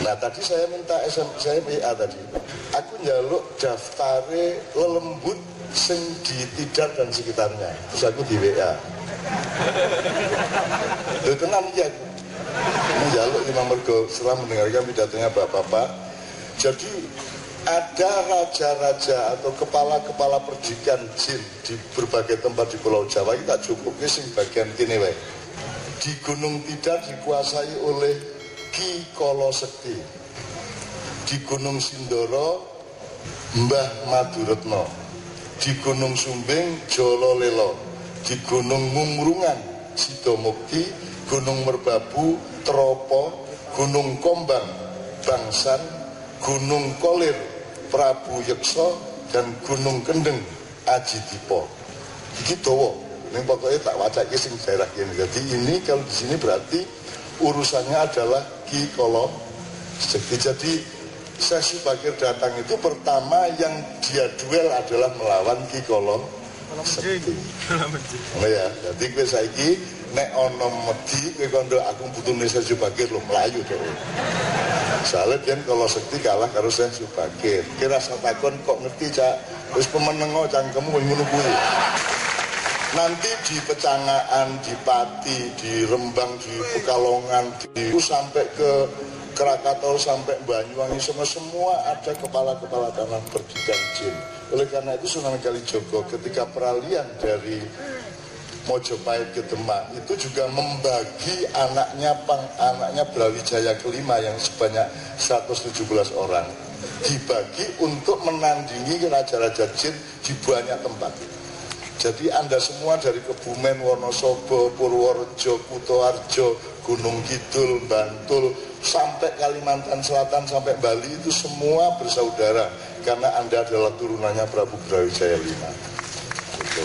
Nah tadi saya minta saya WA tadi, aku njaluk daftare lelembut sing di Tidar dan sekitarnya, terus aku di WA. Itu tenan ya aku njaluk Imam Mergo setelah mendengarkan pidatonya bapak-bapak. Jadi ada raja-raja atau kepala-kepala perdikan jin di berbagai tempat di Pulau Jawa, kita cukup sing bagian kini wae. Di Gunung Tidar dikuasai oleh Ki Kolo Sekti, di Gunung Sindoro Mbah Maduretno, di Gunung Sumbing Jolo Lelo, di Gunung Mungrungan Sidomukti, Gunung Merbabu Tropo, Gunung Kombang Bangsan, Gunung Kolir Prabu Yekso, dan Gunung Kendeng Aji Dipo. Iki dawa, ning pokoknya tak wacake sing daerah ini. Jadi ini kalau di sini berarti urusannya adalah Ki Kolo Sekti. Jadi Sesi Bakir datang itu pertama yang dia duel adalah melawan Ki Kolo Sekti. Oh ya, jadi kowe saiki nek ana medhi kowe kondo aku butuhne Sesi Bakir lho mlayu to. Soalnya dia Kolo Sekti kalah karo Sesi Bakir. Kira rasa takon kok ngerti cak, wis pemenengo cangkemmu ngono kuwi. Nanti di Pecangaan, di Pati, di Rembang, di Pekalongan, sampai ke Krakatau, sampai Banyuwangi, semua ada kepala-kepala tanah perdikan jin. Oleh karena itu Sunan Kalijogo ketika peralihan dari Mojopahit ke Demak itu juga membagi anaknya Brawijaya kelima yang sebanyak 117 orang dibagi untuk menandingi raja-raja jin di banyak tempat. Jadi Anda semua dari Kebumen, Wonosobo, Purworejo, Kutoarjo, Gunung Kidul, Bantul, sampai Kalimantan Selatan, sampai Bali itu semua bersaudara karena Anda adalah turunannya Prabu Brawijaya V. Gitu.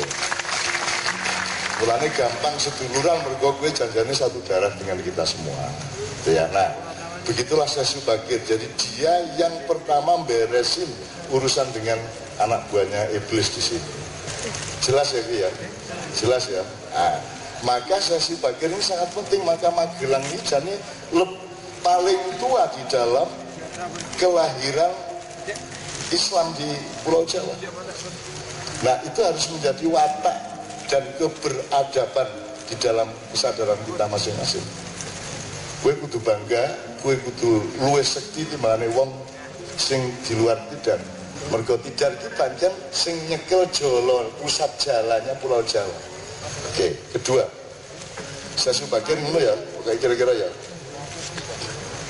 Mulanya gampang seduluran mergo kowe janjane satu darah dengan kita semua. Gitu ya. Nah, begitulah Sesi Bakir. Jadi dia yang pertama beresin urusan dengan anak buahnya iblis di sini. Jelas ya, ya? Jelas ya. Nah, maka Sesi Bakir ini sangat penting. Maka Magelang ini jadi paling tua di dalam kelahiran Islam di Pulau Jawa. Nah, itu harus menjadi watak dan keberadaban di dalam kesadaran kita masing-masing. Kue kudu bangga, kue kudu luwes sekti di mana wong sing di luar Tidar. Mergo Tidar itu pancen sing nyekel Jolo, pusat jalannya Pulau Jawa. Oke, kedua, Sesi Bakir ngono ya, oke kira-kira ya.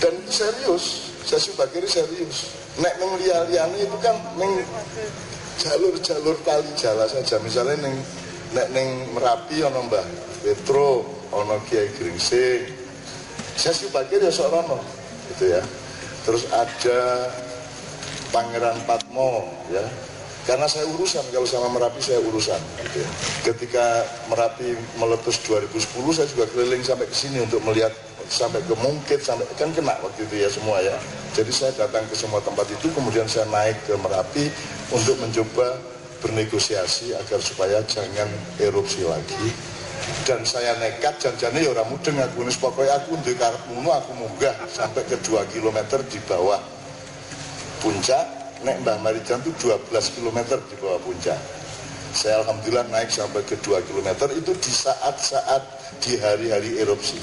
Dan serius, Sesi Bakir serius. Nek neng liya-liyane itu kan neng jalur-jalur kali jala saja. Misalnya nek neng Merapi ana Mbah Petro, ana Kiai Gringsing. Sesi Bakir ya sok rono, gitu ya. Terus ada Pangeran Patmo, ya. Karena saya urusan, kalau sama Merapi saya urusan. Gitu ya. Ketika Merapi meletus 2010, saya juga keliling sampai ke sini untuk melihat sampai ke Mungkit, sampai kan kena waktu itu ya semua ya. Jadi saya datang ke semua tempat itu, kemudian saya naik ke Merapi untuk mencoba bernegosiasi agar supaya jangan erupsi lagi. Dan saya nekat janjane ya ora mudeng aku wis pokoke aku ndek karep ngono aku munggah sampai ke 2 km di bawah puncak. Nek Mbah Marijan itu 12 km di bawah puncak. Saya alhamdulillah naik sampai ke 2 km itu di saat-saat di hari-hari erupsi.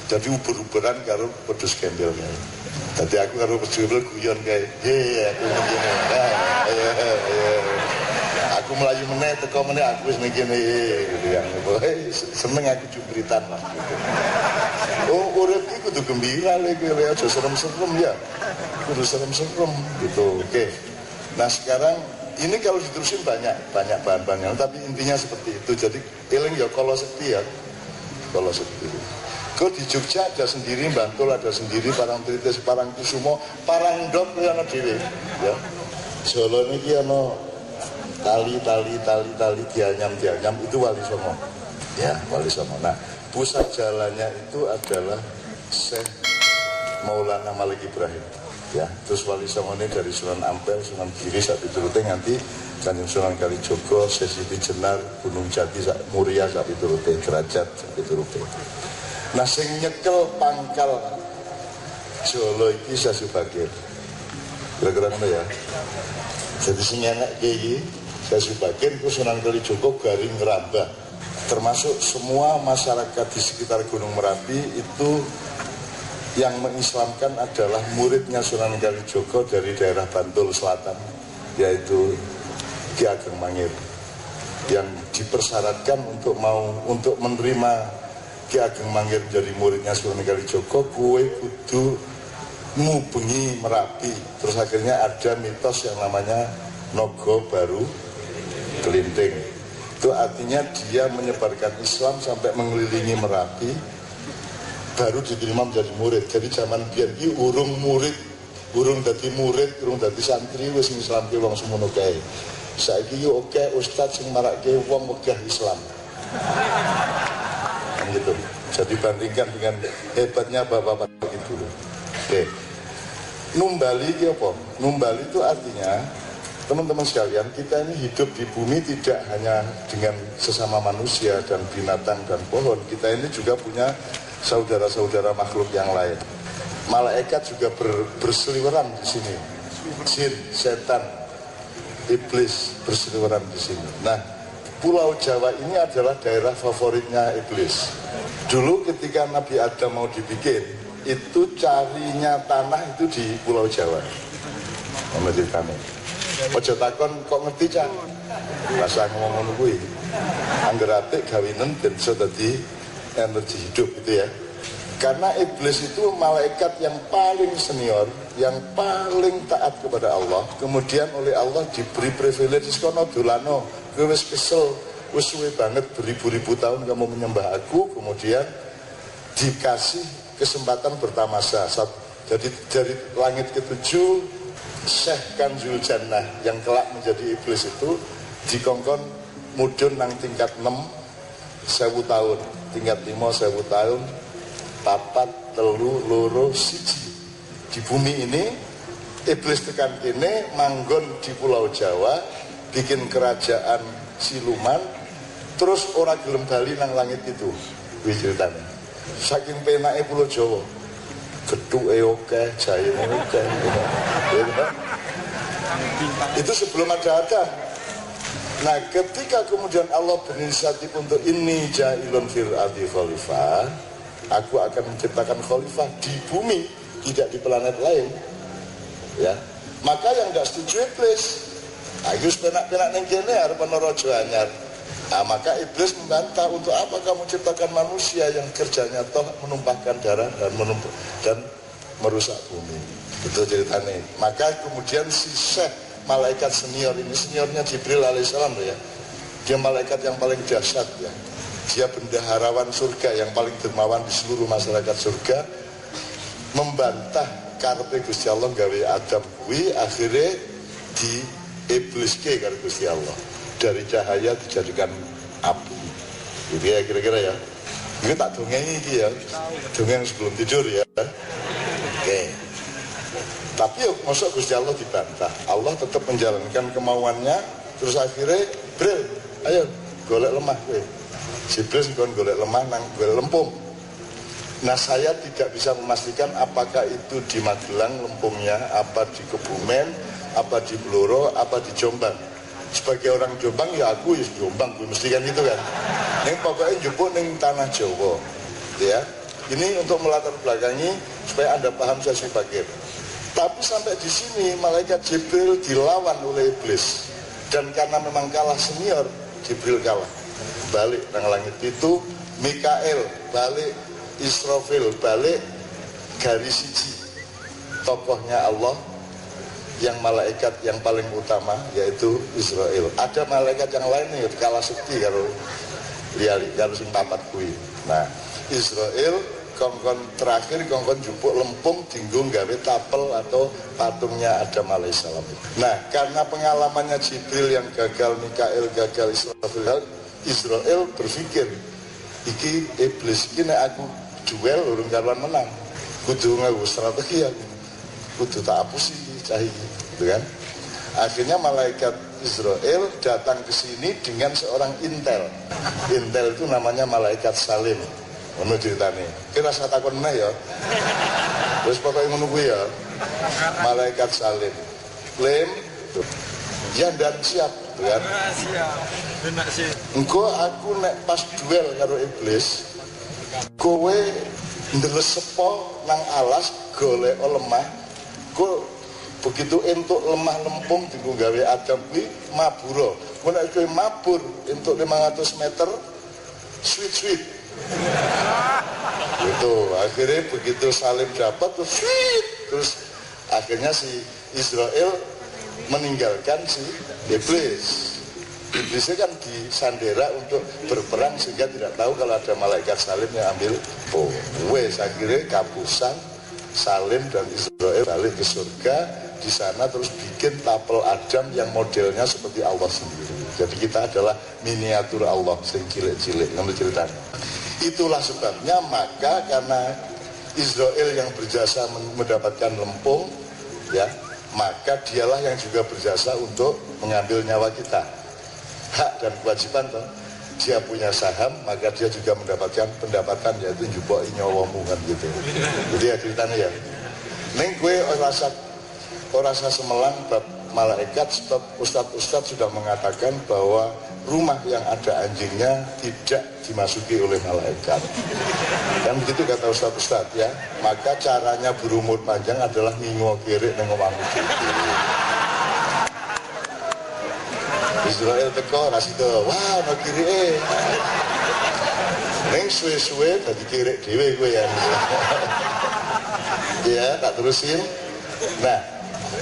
Jadi uber-uberan karo pedus gembel. Jadi aku karo pedus gembel guyon kayak aku ngene. Aku melayu meneh teko meneh aku wis ngene gitu ya. Seneng aku cubritan lah gitu. Oh, urip iki kudu gembira lho kowe aja serem-serem ya. Kudu serem-serem gitu. Oke. Nah, sekarang ini kalau diterusin banyak bahan-bahannya, tapi intinya seperti itu. Jadi eling ya Kolo Sekti ya. Kolo Sekti. Kok di Jogja ada sendiri, Bantul ada sendiri, Parangtritis, Parangkusumo, Parangdok ya ana dhewe ya. Jolo niki ana tali dianyam itu Wali Songo. Ya, Wali Songo. Nah, pusat jalannya itu adalah Syekh Maulana Malik Ibrahim. Ya, terus Wali Songo ini dari Sunan Ampel, Sunan Giri sak piturute nganti Kanjeng Sunan Kalijogo, Sesiti Jenar, Gunung Jati sak Muria sak piturute, Derajat sak piturute. Nah, sing nyekel pangkal Jolo iki Sasu Bakir. Kira-kira ngono ya. Jadi sing enak iki Sasu Bakir ku Sunan Kalijaga garing ngerambah. Termasuk semua masyarakat di sekitar Gunung Merapi itu yang mengislamkan adalah muridnya Sunan Kalijaga dari daerah Bantul Selatan, yaitu Ki Ageng Mangir, yang dipersyaratkan untuk menerima Ki Ageng Mangir jadi muridnya Sunan Kalijaga, kue kudu ngubengi Merapi. Terus akhirnya ada mitos yang namanya Nogo Baru Kelinting. Itu artinya dia menyebarkan Islam sampai mengelilingi Merapi, baru diterima menjadi murid. Jadi zaman biyen iki urung murid, urung dadi murid, urung dadi santri wis ngislamke wong semono kae. Saiki yo oke ustaz sing marake wong wegah Islam. Kan gitu. Jadi bandingkan dengan hebatnya bapak-bapak itu. Oke. Numbali iki apa? Numbali itu artinya teman-teman sekalian, kita ini hidup di bumi tidak hanya dengan sesama manusia dan binatang dan pohon. Kita ini juga punya saudara-saudara makhluk yang lain. Malaikat juga berseliweran di sini. Jin, setan, iblis berseliweran di sini. Nah, Pulau Jawa ini adalah daerah favoritnya iblis. Dulu ketika Nabi Adam mau dibikin, itu carinya tanah itu di Pulau Jawa. Menceritakan. Ojo takon kok ngerti cah. Rasa ngomong ngono kuwi. Angger apik gawinen ben iso dadi energi hidup itu ya. Karena iblis itu malaikat yang paling senior, yang paling taat kepada Allah. Kemudian oleh Allah diberi privilege kono dolano, kowe wis kesel, wis suwe banget beribu-ribu tahun kamu menyembah aku, kemudian dikasih kesempatan bertamasa. Jadi dari langit ketujuh Syekh Kanzul Jannah yang kelak menjadi iblis itu dikongkon mudun nang tingkat 6 1000 tahun, tingkat 5 1000 tahun, papat telu loro siji. Di bumi ini iblis tekan kene manggon di Pulau Jawa, bikin kerajaan siluman, terus ora gelem bali nang langit itu. Kuwi ceritane. Saking penake Pulau Jawa. Getuke oke, jayene oke. Itu sebelum ada Adam. Nah, ketika kemudian Allah berinisiatif untuk ini ja'ilun fil ardi khalifah, aku akan menciptakan khalifah di bumi, tidak di planet lain. Ya. Maka yang enggak setuju iblis. Aku penak-penak ning kene arep ana raja anyar. Nah, maka iblis membantah, untuk apa kamu ciptakan manusia yang kerjanya toh menumpahkan darah dan merusak bumi. Itu ceritanya. Maka kemudian si Syekh, malaikat senior ini, seniornya Jibril alaihissalam ya. Dia malaikat yang paling dahsyat ya. Dia bendaharawan surga yang paling dermawan di seluruh masyarakat surga. Membantah karepe Gusti Allah gawe Adam kuwi, akhirnya di ibliske karo Gusti Allah. Dari cahaya dijadikan api. Jadi ya kira-kira ya. Ini tak dongeng ini ya. Dongeng sebelum tidur ya. Oke. Tapi yuk, masa Gusti Allah dibantah. Allah tetap menjalankan kemauannya. Terus akhirnya, Bril, ayo golek lemah. Jibril kon golek lemah nang golek lempung. Nah, saya tidak bisa memastikan apakah itu di Magelang lempungnya, apa di Kebumen, apa di Blora, apa di Jombang. Sebagai orang Jombang ya aku ya Jombang, mesti kan gitu kan. Yang pokoknya jupuk ning tanah Jawa, ya. Ini untuk melatar belakangi supaya Anda paham Sasu Bakir. Tapi sampai di sini malaikat Jibril dilawan oleh iblis, dan karena memang kalah senior, Jibril kalah. Balik nang langit itu Mikael, balik Israfil, balik garis siji. Tokohnya Allah yang malaikat yang paling utama yaitu Israel. Ada malaikat yang lain nih kalah sekti karo liali karo sing papat kuwi. Nah, Israel kongkon terakhir kongkon jupuk lempung dinggo gawe tapel atau patungnya Adam alaihissalam. Nah, karena pengalamannya Jibril yang gagal, Mikael gagal, Israel berpikir iki iblis iki nek aku duel urung karuan menang. Kudu nganggo strategi aku. Kudu tak hapusi cahaya, gitu kan? Akhirnya malaikat Israel datang ke sini dengan seorang intel. Intel itu namanya malaikat Salim. ngono ceritane. Ki rasa takon meneh ya. Terus pokoke ngono kuwi ya. Malaikat salim. Klaim ya dan siap kan. Siap. Benak sih. Engko aku nek pas duel karo iblis, kowe ndelesepo nang alas golek lemah. Kowe begitu entuk lemah lempung dienggo gawe Adam kuwi mabura. Mun nek kowe mabur entuk 500 meter sweet. Gitu, akhirnya begitu salim dapat terus akhirnya si Israel meninggalkan si iblis. Iblisnya kan disandera untuk berperang sehingga tidak tahu kalau ada malaikat salim yang ambil wes akhirnya kapusan Salim dan Israel balik ke surga. Di sana terus bikin tapel Adam yang modelnya seperti Allah sendiri. Jadi kita adalah miniatur Allah sing cilik-cilik. Ngerti ceritanya? Itulah sebabnya maka karena Israel yang berjasa mendapatkan lempung, ya, maka dialah yang juga berjasa untuk mengambil nyawa kita. Hak dan kewajiban toh. Dia punya saham, maka dia juga mendapatkan pendapatan, yaitu njupuk nyawamu kan gitu. Jadi ya ceritanya ya. Neng gue rasa semelang bab malaikat, sebab ustadz sudah mengatakan bahwa rumah yang ada anjingnya tidak dimasuki oleh malaikat. Kan begitu kata ustadz ya. Maka caranya berumur panjang adalah ngingo kiri neng omahmu kiri. Israel teko rasito, wah no kiri neng suwe-suwe tadi kiri dewe gue ya. Ya tak terusin. Nah,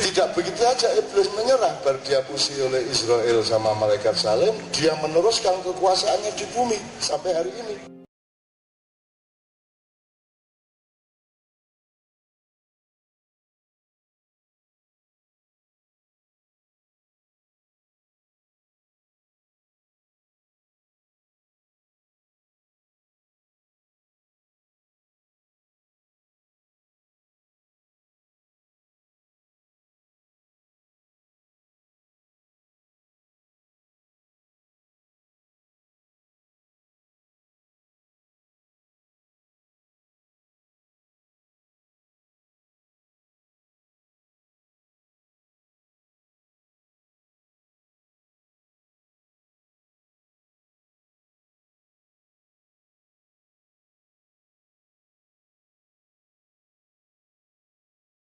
tidak begitu aja iblis menyerah baru dihapusi oleh Israel sama malaikat Salim. Dia meneruskan kekuasaannya di bumi sampai hari ini.